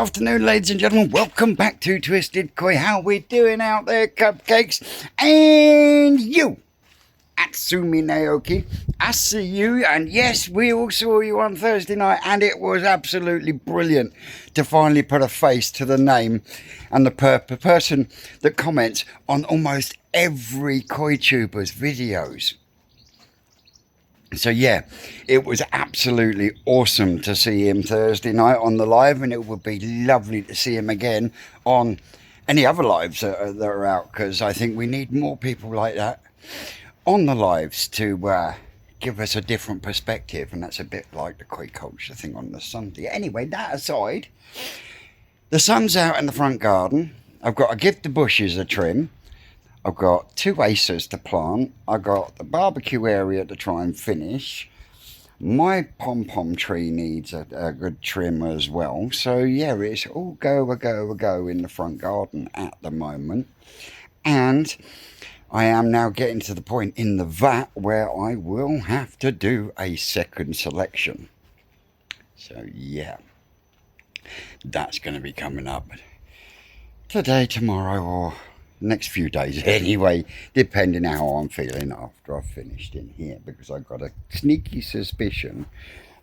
afternoon, ladies and gentlemen. Welcome back to Twisted Koi. How we doing out there, cupcakes? And you, Atsumi Naoki, I see you. And yes, we all saw you on Thursday night, and it was absolutely brilliant to finally put a face to the name and the person that comments on almost every Koi Tuber's videos. So yeah, it was absolutely awesome to see him Thursday night on the live, and it would be lovely to see him again on any other lives that are out, because I think we need more people like that on the lives to give us a different perspective, and that's a bit like the Koi culture thing on the Sunday. Anyway, that aside, the sun's out in the front garden. I've got to give the bushes a trim. I've got 2 acres to plant. I've got the barbecue area to try and finish. My pom-pom tree needs a good trim as well. So yeah, it's all go in the front garden at the moment. And I am now getting to the point in the vat where I will have to do a second selection. So yeah, that's going to be coming up today, tomorrow, or next few days anyway, depending how I'm feeling after I've finished in here, because I've got a sneaky suspicion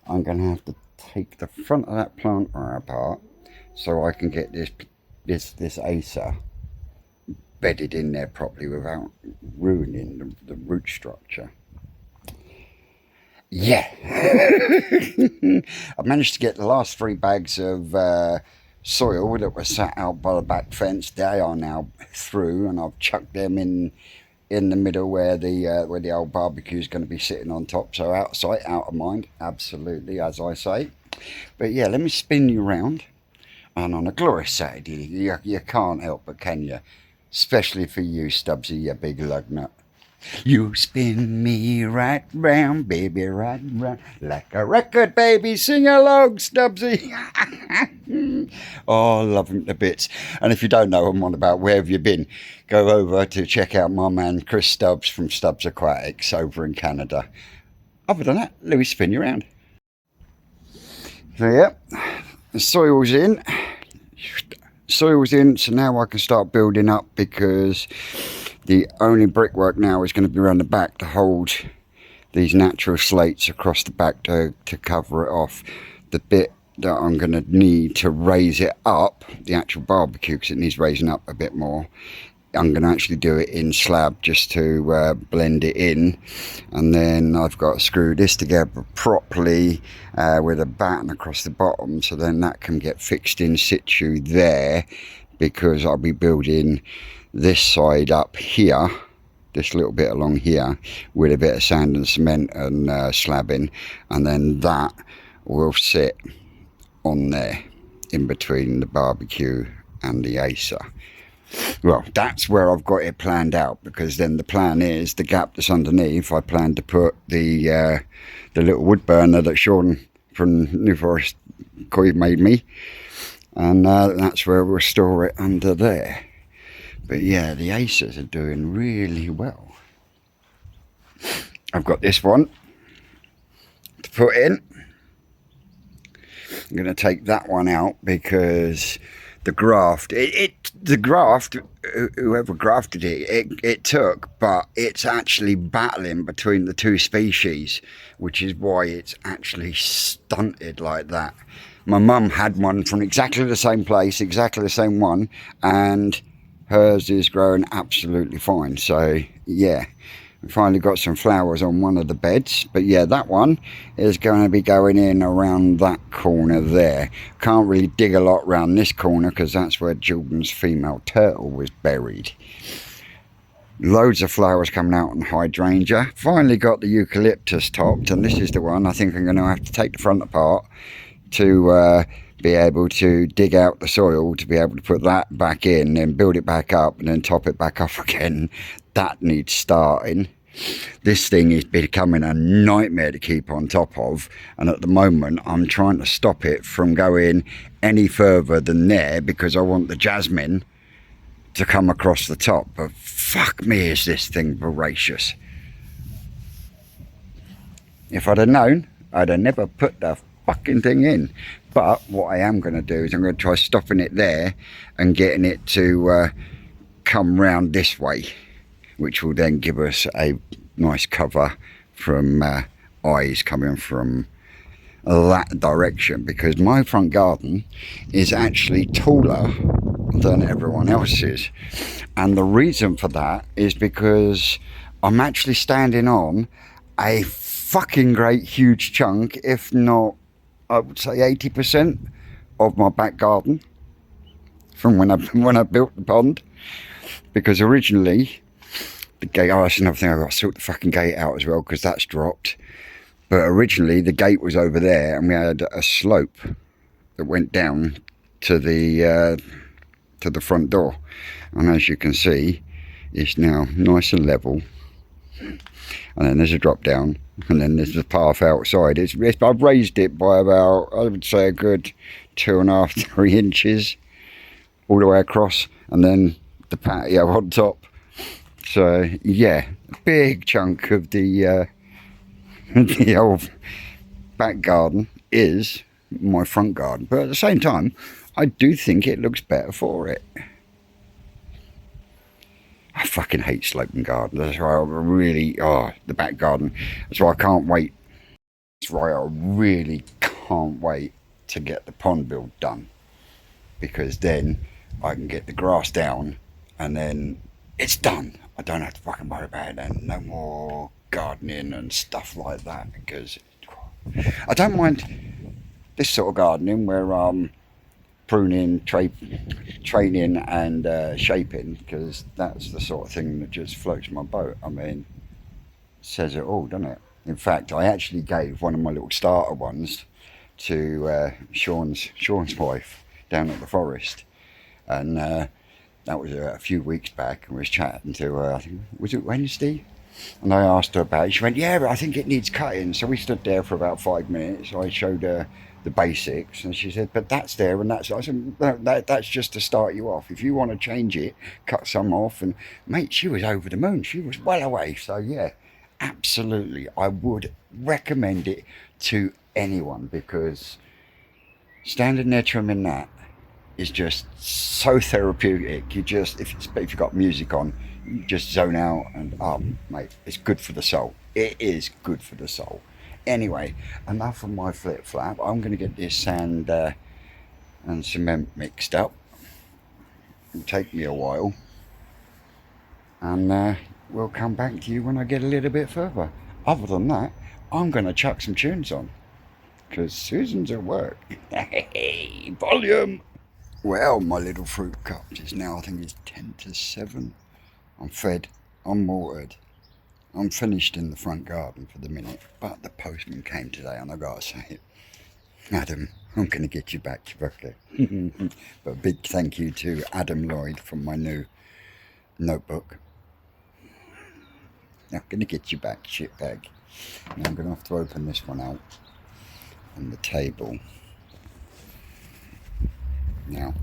I'm going to have to take the front of that planter apart so I can get this acer bedded in there properly without ruining the root structure. Yeah. I managed to get the last 3 bags of soil that were sat out by the back fence. They are now through, and I've chucked them in the middle where the old barbecue is going to be sitting on top. So out of sight, out of mind, absolutely, as I say. But yeah, let me spin you round. And on a glorious Saturday, you can't help but, can you? Especially for you, Stubbsy, you big lug nut. You spin me right round, baby, right round, like a record, baby. Sing along, Stubbsy. Oh, I love him to bits. And if you don't know him on about where have you been, go over to check out my man Chris Stubbs from Stubbs Aquatics over in Canada. Other than that, let me spin you around. So yeah, the soil's in. Soil's in, so now I can start building up, because the only brickwork now is going to be around the back to hold these natural slates across the back to cover it off. The bit that I'm going to need to raise it up, the actual barbecue, because it needs raising up a bit more, I'm going to actually do it in slab just to blend it in. And then I've got to screw this together properly with a batten across the bottom, so then that can get fixed in situ there, because I'll be building this side up here, this little bit along here, with a bit of sand and cement and slabbing, and then that will sit on there in between the barbecue and the acer. Well, that's where I've got it planned out, because then the plan is the gap that's underneath, I plan to put the little wood burner that Sean from New Forest Koi made me, and that's where we'll store it, under there. But yeah, the acers are doing really well. I've got this one to put in. I'm going to take that one out because the graft, whoever grafted it took, but it's actually battling between the 2 species, which is why it's actually stunted like that. My mum had one from exactly the same place, exactly the same one, and hers is growing absolutely fine. So yeah, we finally got some flowers on one of the beds. But yeah, that one is going to be going in around that corner there. Can't really dig a lot around this corner, because that's where Jordan's female turtle was buried. Loads of flowers coming out on hydrangea. Finally got the eucalyptus topped, and this is the one I think I'm going to have to take the front apart to be able to dig out the soil, to be able to put that back in and build it back up and then top it back off again. That needs starting. This thing is becoming a nightmare to keep on top of, and at the moment I'm trying to stop it from going any further than there, because I want the jasmine to come across the top. But fuck me, is this thing voracious. If I'd have known, I'd have never put the fucking thing in. But what I am going to do is I'm going to try stopping it there and getting it to come round this way, which will then give us a nice cover from eyes coming from that direction, because my front garden is actually taller than everyone else's, and the reason for that is because I'm actually standing on a fucking great huge chunk, if not, I would say 80% of my back garden from when I built the pond. Because originally the gate, oh, that's another thing, I've got to sort the fucking gate out as well because that's dropped. But originally the gate was over there, and we had a slope that went down to the front door, and as you can see, it's now nice and level. And then there's a drop down, and then there's the path outside. I've raised it by about, I would say, a good 2.5, 3 inches all the way across, and then the patio on top. So yeah, a big chunk of the the old back garden is my front garden, but at the same time I do think it looks better for it. I fucking hate sloping gardens. That's why I really, the back garden, that's why I can't wait. That's why I really can't wait to get the pond build done, because then I can get the grass down and then it's done. I don't have to fucking worry about it then. No more gardening and stuff like that, because I don't mind this sort of gardening where I'm pruning, training and shaping, because that's the sort of thing that just floats my boat. I mean, says it all, doesn't it? In fact, I actually gave one of my little starter ones to Sean's wife down at the forest, and that was a few weeks back, and we was chatting to her, I think, was it Wednesday? And I asked her about it. She went, yeah, but I think it needs cutting. So we stood there for about 5 minutes. I showed her the basics, and she said, but that's there and that's, I said, no, that's just to start you off. If you want to change it, cut some off. And mate, she was over the moon. She was well away. So yeah, absolutely, I would recommend it to anyone, because standing there trimming that is just so therapeutic. You just, if you've got music on, you just zone out, and mate, it's good for the soul. It is good for the soul. Anyway, enough of my flip flap. I'm going to get this sand and cement mixed up. It'll take me a while, and we'll come back to you when I get a little bit further. Other than that, I'm going to chuck some tunes on, because Susan's at work. Hey, volume! Well, my little fruit cup is now, I think it's 10 to 7. I'm fed, I'm watered, I'm finished in the front garden for the minute, but the postman came today, and I gotta say it, Adam, I'm gonna get you back to Brooklyn. But a big thank you to Adam Lloyd from my new notebook. I'm gonna get you back, shitbag. Now I'm gonna have to open this one out on the table. Now,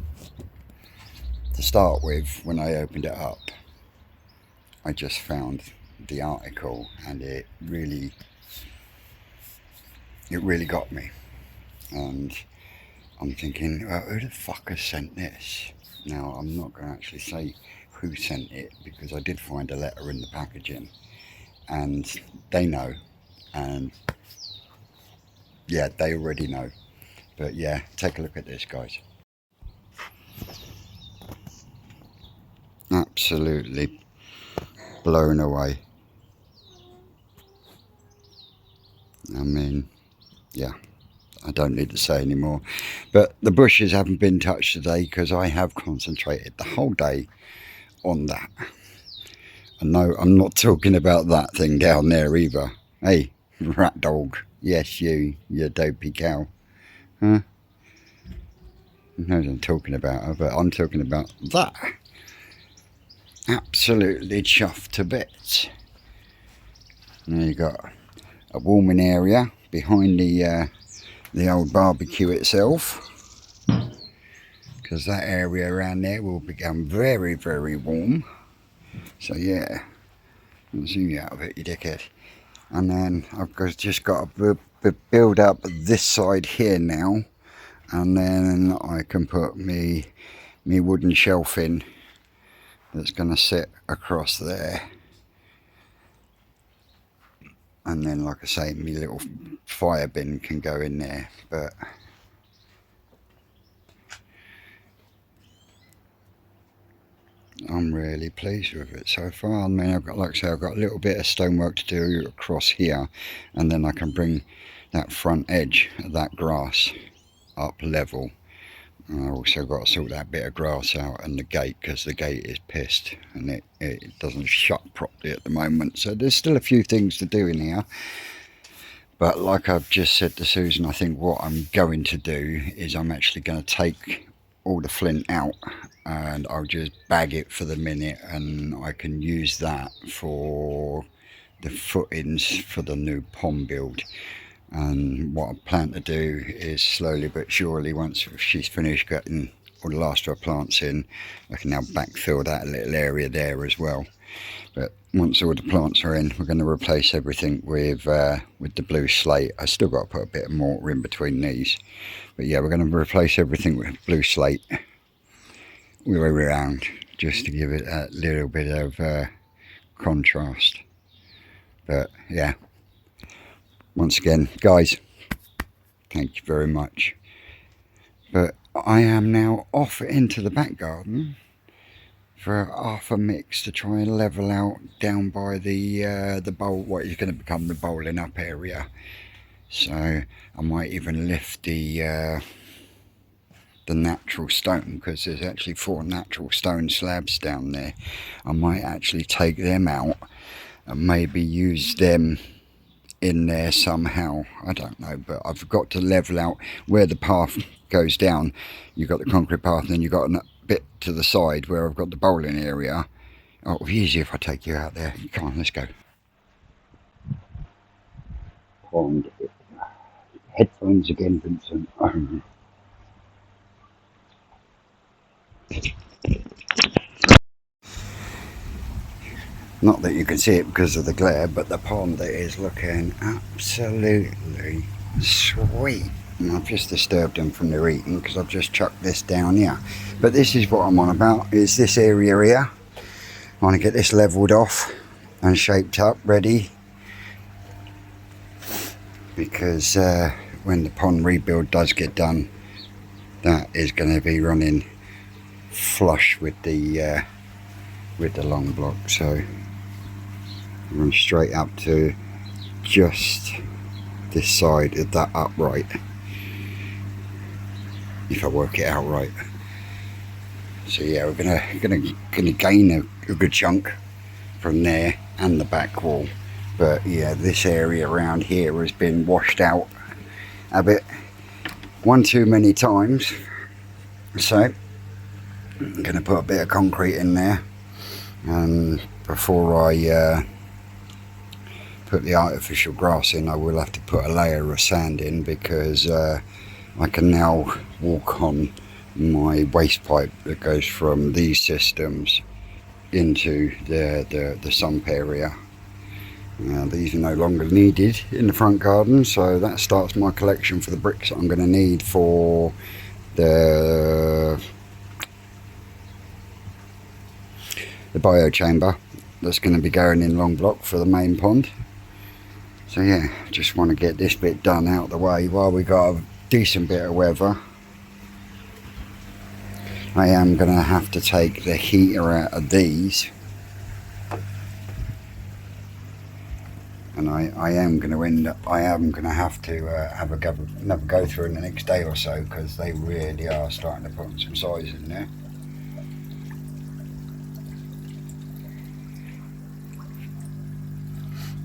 to start with, when I opened it up, I just found the article, and it really got me. And I'm thinking, well, who the fuck has sent this? Now, I'm not going to actually say who sent it, because I did find a letter in the packaging, and they know, and yeah, they already know. But yeah, take a look at this, guys. Absolutely blown away. I mean, yeah, I don't need to say anymore. But the bushes haven't been touched today, because I have concentrated the whole day on that. And no, I'm not talking about that thing down there either. Hey, rat dog. Yes, you dopey cow. Huh? No, I'm talking about her, but I'm talking about that. Absolutely chuffed to bits. Now you've got a warming area behind the old barbecue itself, because that area around there will become very, very warm. So yeah, I'll zoom you out of it, you dickhead. And then I've just got to build up this side here now, and then I can put me wooden shelf in that's going to sit across there, and then like I say, my little fire bin can go in there. But I'm really pleased with it so far. I mean, I've got, like I say, I've got a little bit of stonework to do across here, and then I can bring that front edge of that grass up level. And I've also got to sort that bit of grass out and the gate, because the gate is pissed and it doesn't shut properly at the moment. So there's still a few things to do in here. But like I've just said to Susan, I think what I'm going to do is I'm actually going to take all the flint out, and I'll just bag it for the minute, and I can use that for the footings for the new pond build. And what I plan to do is slowly but surely, once she's finished getting all the last of her plants in, I can now backfill that little area there as well. But once all the plants are in, we're going to replace everything with the blue slate. I still got to put a bit of mortar in between these, but yeah, we're going to replace everything with blue slate all the way around, just to give it a little bit of contrast. But yeah, once again, guys, thank you very much. But I am now off into the back garden for half a mix to try and level out down by the bowl, what is going to become the bowling up area. So I might even lift the natural stone, because there's actually 4 natural stone slabs down there. I might actually take them out and maybe use them in there somehow. I don't know, but I've got to level out where the path goes down. You've got the concrete path, and then you've got a bit to the side where I've got the bowling area. Oh, it'll be easier if I take you out there. Come on, let's go. Pond. Headphones again, Vincent. Not that you can see it because of the glare, but the pond is looking absolutely sweet. And I've just disturbed them from their eating, because I've just chucked this down here. But this is what I'm on about, is this area here. I want to get this levelled off and shaped up, ready. Because when the pond rebuild does get done, that is going to be running flush with the long block. So I'm going straight up to just this side of that upright, if I work it out right. So yeah, we're gonna gain a good chunk from there and the back wall. But yeah, this area around here has been washed out a bit, one too many times. So I'm gonna put a bit of concrete in there, and before I put the artificial grass in, I will have to put a layer of sand in, because I can now walk on my waste pipe that goes from these systems into the sump area. These are no longer needed in the front garden, so that starts my collection for the bricks that I'm going to need for the biochamber that's going to be going in long block for the main pond. So yeah, just want to get this bit done out of the way while we got a decent bit of weather. I am going to have to take the heater out of these, and I am going to have to have another go through in the next day or so, because they really are starting to put some size in there.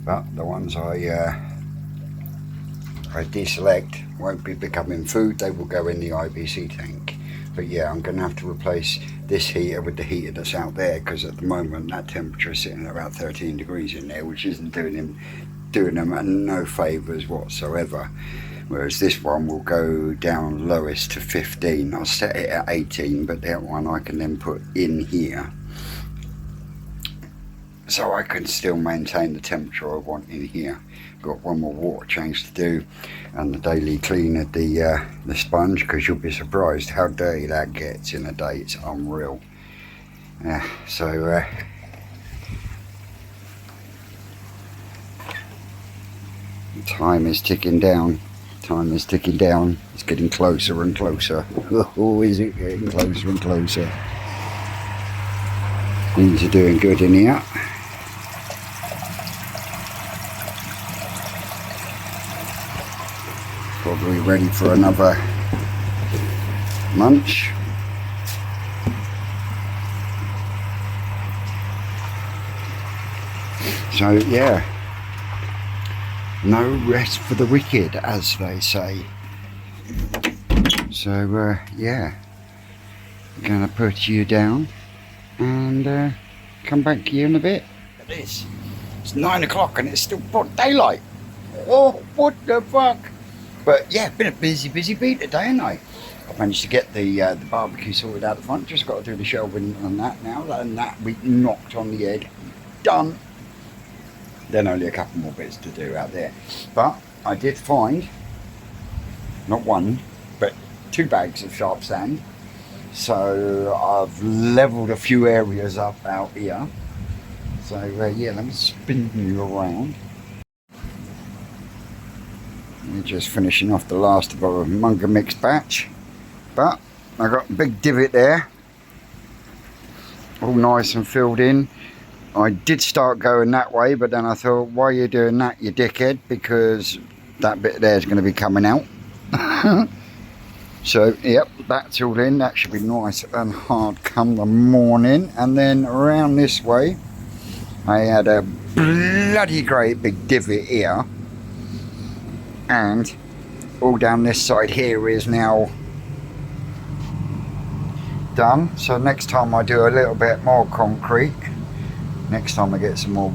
But the ones I deselect won't be becoming food, they will go in the IBC tank. But yeah, I'm going to have to replace this heater with the heater that's out there, because at the moment that temperature is sitting at about 13 degrees in there, which isn't doing them no favours whatsoever. Whereas this one will go down lowest to 15. I'll set it at 18, but that one I can then put in here. so I can still maintain the temperature I want in here. Got one more water change to do and the daily clean of the sponge, because you'll be surprised how dirty that gets in a day. It's unreal. Time is ticking down. Time is ticking down. It's getting closer and closer. Oh, is it getting closer and closer? Things are doing good in here. Probably ready for another munch. So yeah, no rest for the wicked, as they say. So yeah, gonna put you down and come back to you in a bit. Look at this. It's 9 o'clock and it's still broad daylight. Oh, what the fuck? But yeah, been a busy beat today, ain't I? I've managed to get the barbecue sorted out the front. Just got to do the shelving on that now. And that we knocked on the head. Done. Then only a couple more bits to do out there. But I did find, not one, but 2 bags of sharp sand. So I've levelled a few areas up out here. So yeah, let me spin you around. We're just finishing off the last of our Munga mix batch. But I got a big divot there. All nice and filled in. I did start going that way, but then I thought, why are you doing that, you dickhead? Because that bit there is going to be coming out. So, yep, that's all in. That should be nice and hard come the morning. And then around this way, I had a bloody great big divot here. And all down this side here is now done. So next time I do a little bit more concrete, next time I get some more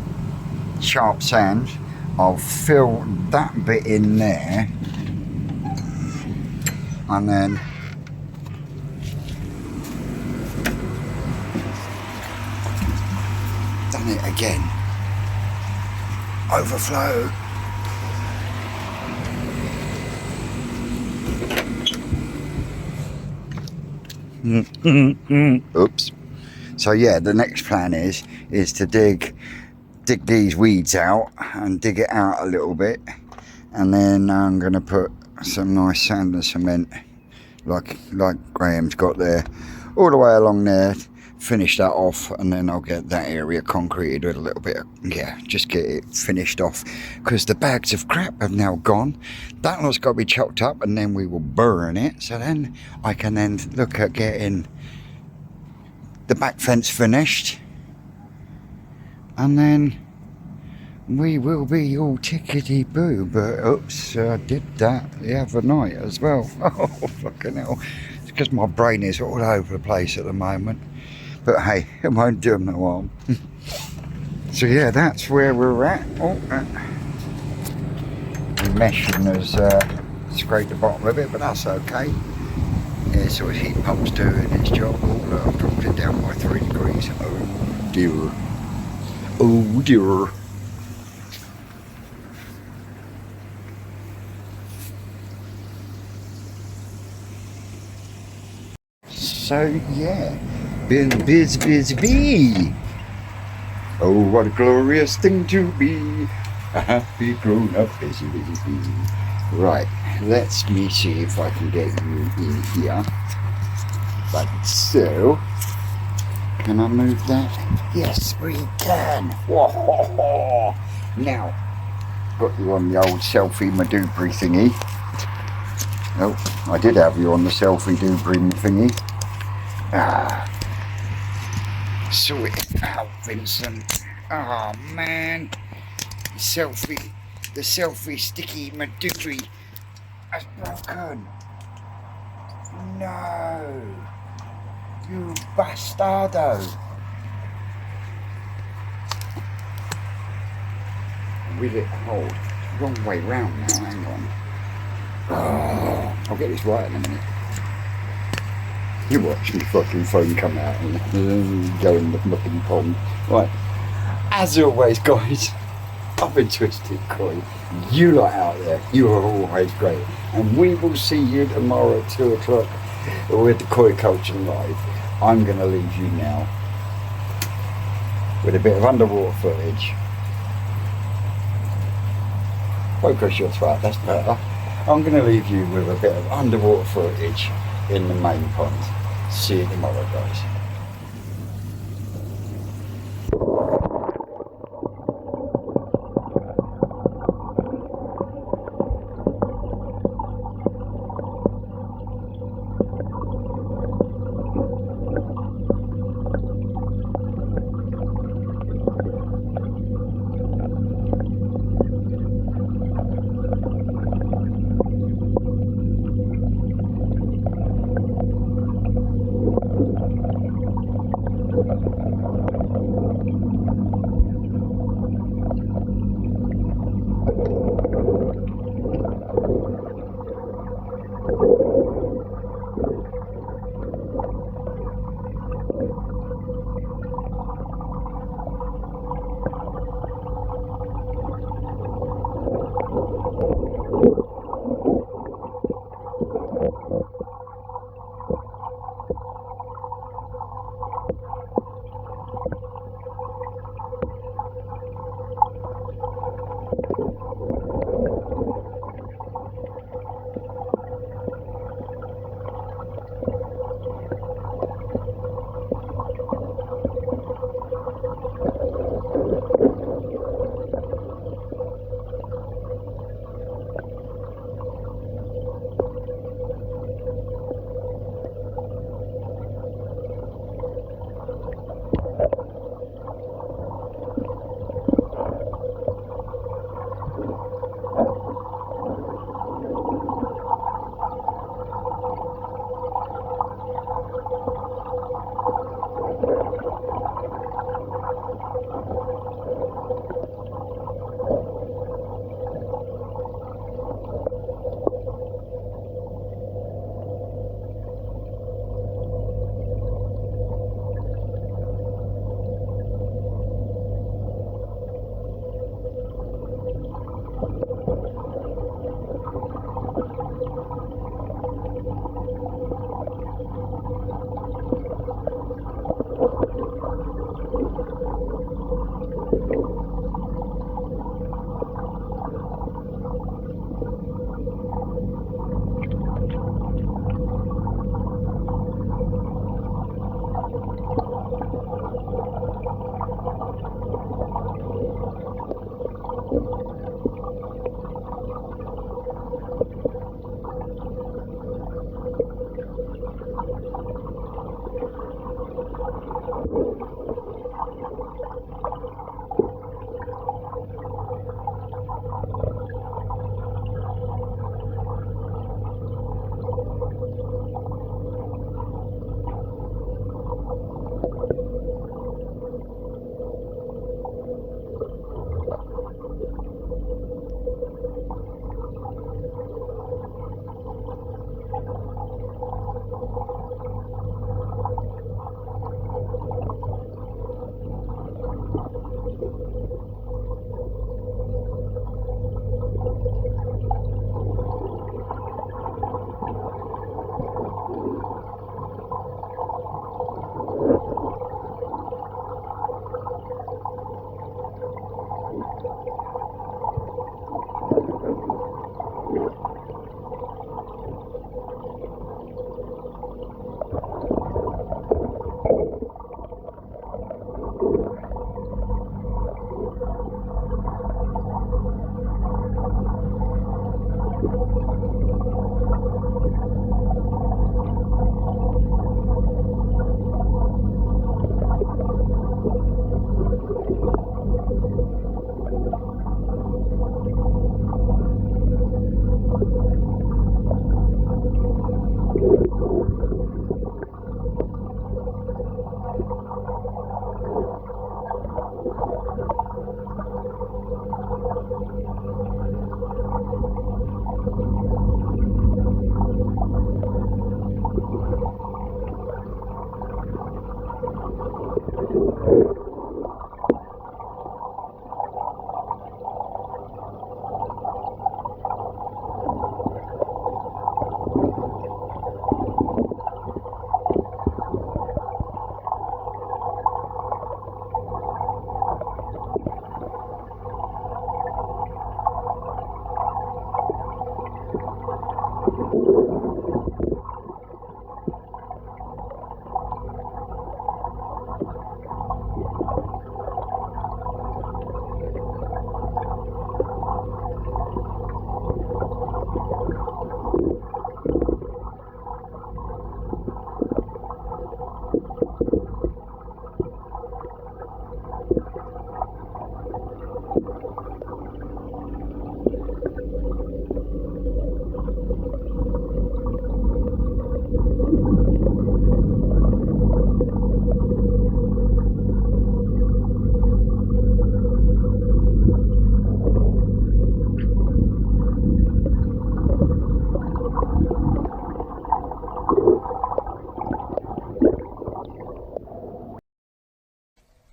sharp sand, I'll fill that bit in there and then done it again. Overflow. Oops. So yeah, the next plan is to dig these weeds out and dig it out a little bit, and then I'm gonna put some nice sand and cement like Graham's got there all the way along there, finish that off, and then I'll get that area concreted with a little bit of, yeah, just get it finished off, because the bags of crap have now gone. That lot's got to be chopped up and then we will burn it, so then I can then look at getting the back fence finished, and then we will be all tickety-boo. But oops, I did that the other night as well. Oh, fucking hell. It's because my brain is all over the place at the moment. But hey, it won't do them no harm. So yeah, that's where we're at. Oh, the meshing has scraped the bottom of it, but that's okay. Yeah, so his heat pump's doing its job. Oh, look, I've dropped it down by 3 degrees. Oh dear. Oh dear. So yeah, been busy. Oh, what a glorious thing to be a happy grown-up busy. Right, let me see if I can get you in here. Like so. Can I move that? Yes, we can. Whoa. Now, got you on the old selfie madoobry thingy. Oh, I did have you on the selfie doobry thingy. Sort it out, Vincent. Oh man, the selfie sticky madoobry has broken. No, you bastardo. Will it hold? Wrong way round now, hang on. Oh, I'll get this right in a minute. You watch my fucking phone come out and go in the fucking pond. Right. as always, guys, I've been Twisted Koi. You lot out there, you are always great. And we will see you tomorrow at 2 o'clock with the Koi Culture Live. I'm going to leave you now with a bit of underwater footage. Focus your twat, that's better. I'm going to leave you with a bit of underwater footage in the main pond. See you tomorrow, guys.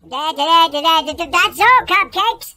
That's all, Cupcakes.